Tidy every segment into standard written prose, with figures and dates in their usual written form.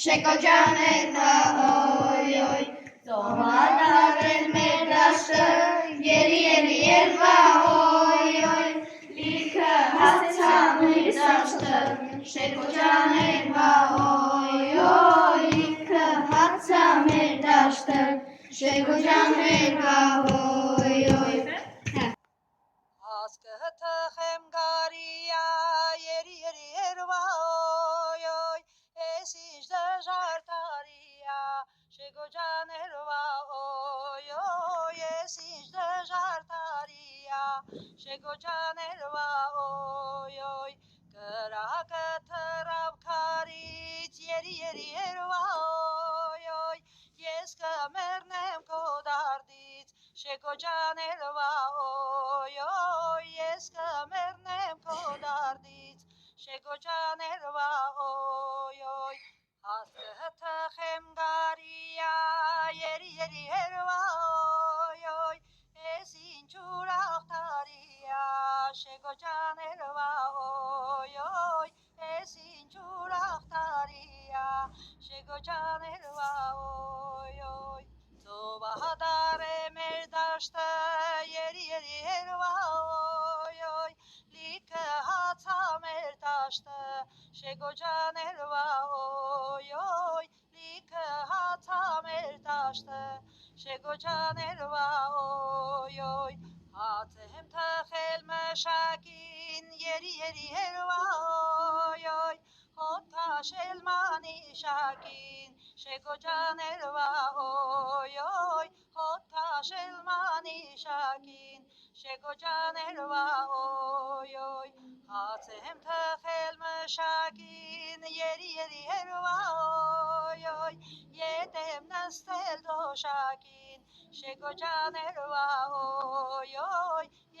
շեկոջաներվա օյ ծովադարել մեր դաշտը երի երվա օյ լիքը հասցա մեր դաշտը շեկոջաներվա օյ լիքը հասցա մեր դաշտը շեկոջաներվա օյ Ասկը թխեմ գարիա երի երվա օյ ես ինչ դժար տարիա շեկոջաներվա օյ ես ինչ դժար տարիա շեկոջաներվա օյ կրակը թռավ քարից երի երվա օյ ես կմեռնեմ քո դարդից շեկոջաներվա օյ ես կմեռնեմ քո դարդից շեկոջաներվա օյ հասկը թխեմ գարիա երի երվա օյ ես ինչ ուրախ տարիա շեկոջաներվա օյ ես ինչ ուրախ տարիա շեկոջաներվա օյ ծովահատար է մեր դաշտը երի երվա օյ լիքը հացա մեր դաշտը շեկոջաներվա օյ լիքը հացա մեր դաշտը շեկոջաներվա օյ հաց եմ թխել մշակին երի երվա օյ հոտ քաշել մանիշակին շեկոջաներվա օյ հոտ քաշել մանիշակին շեկոջաներվա օյ հաց եմ թխել մշակին երի երվա օյ ետ եմ նստել դոշակին շեկոջաներվա օյ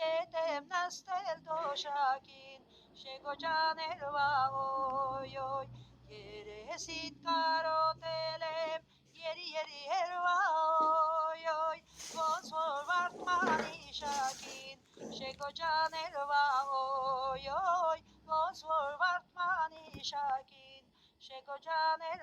ետ եմ նստել դոշակին շեկոջաներվա օյ երեսիդ կարոտել եմ երի երվա օյ ոնց որ վարդմանիշակին շեկոջաներվա օյ ոնց որ վարդմանիշակին շեկոջաներվա